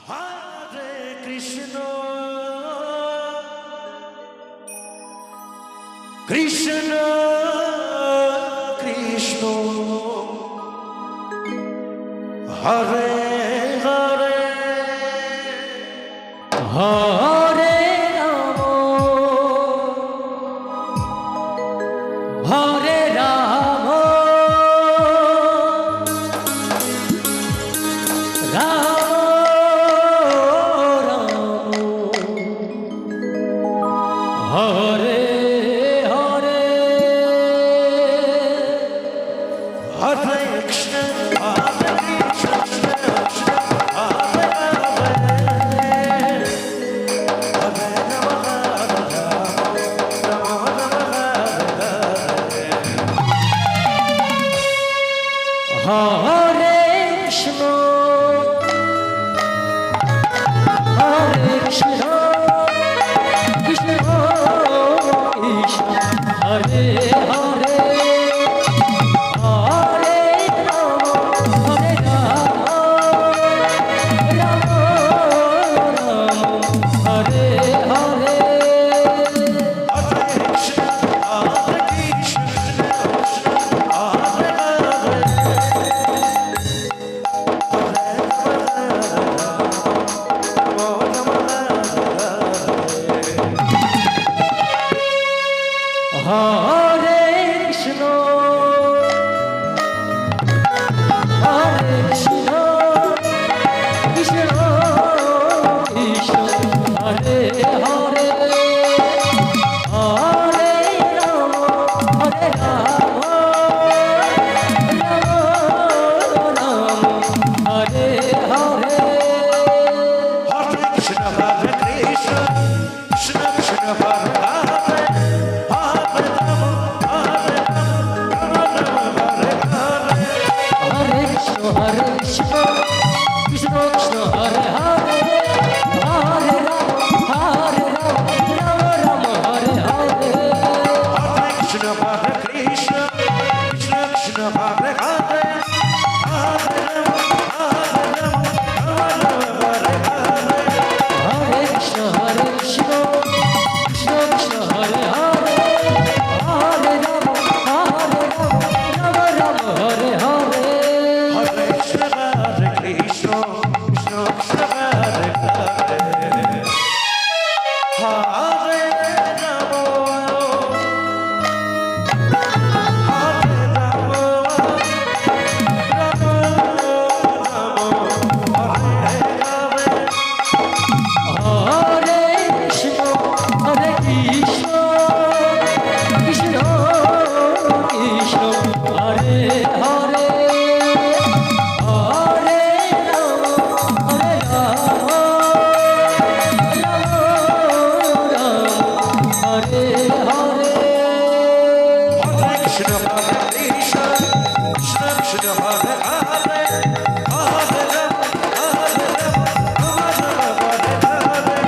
Hare Krishna, Krishna Krishna, Hare Hare, Hare Ram Hare Ram Ram Ram Hare Hare Hare Krishna, Hare Krishna, Krishna Hare Hare, Hare Rama, Rama Rama, Hare Hare Krishna Krishna Krishna Hare Hare Hare Ram Hare Ram Ram Ram Hare Hare Hare Krishna, Hare Krishna, Krishna Hare Hare, Hare Krishna Krishna Krishna Hare Hare Hare Ram Hare Ram Ram Ram Hare Hare Hare Krishna, Hare Krishna, Krishna Krishna Hare Hare, Hare Rama, Hare Rama, Rama Rama Hare Hare, Hare Krishna Krishna Krishna Hare Hare Hare Ram Ram Ram Hare Hare Hare Krishna, Hare Krishna, Krishna Krishna Hare Hare, Hare Rama, Hare Rama, Rama Rama Hare Hare, Hare Krishna Krishna Krishna Hare Hare Hare Ram Ram Ram Hare Hare Hare Krishna, Hare Krishna, Krishna Krishna Hare Hare, Hare Rama, Hare Rama, Rama Rama Hare Hare, Hare Krishna Krishna Krishna Hare Hare Hare Ram Ram Ram Hare Hare Hare Krishna, Hare Krishna, Krishna Krishna Hare Hare, Hare Rama, Hare Rama, Rama Rama Hare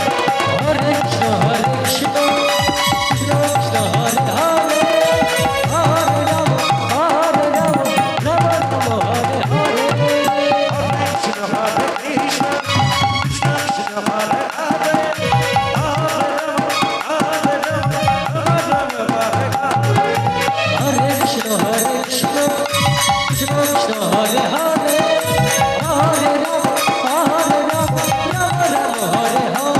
Hare, Hare Krishna Krishna Krishna Hare Hare Hare Ram Ram Ram Hare Hare Hare Krishna, Hare Krishna, Krishna Krishna Hare Hare, Hare Rama, Hare Rama, Rama Rama Hare Hare, Hare Krishna Krishna Krishna Hare Hare Hare Ram Ram Ram Hare Hare Hare Krishna, Hare Krishna, Krishna Krishna Hare Hare, Hare Rama, Hare Rama, Rama Rama Hare Hare.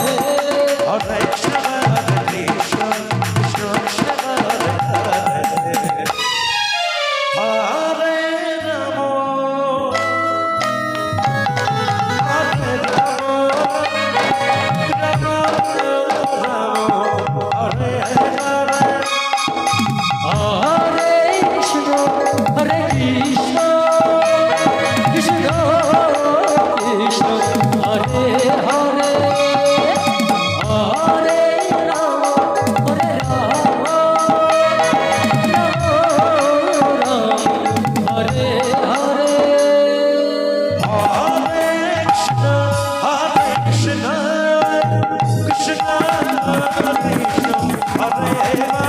Hare Krishna Krishna Krishna Krishna Hare Hare Hare Ram Ram Ram Hare Hare Hare Krishna, Hare Krishna, Krishna Krishna, Hare Hare.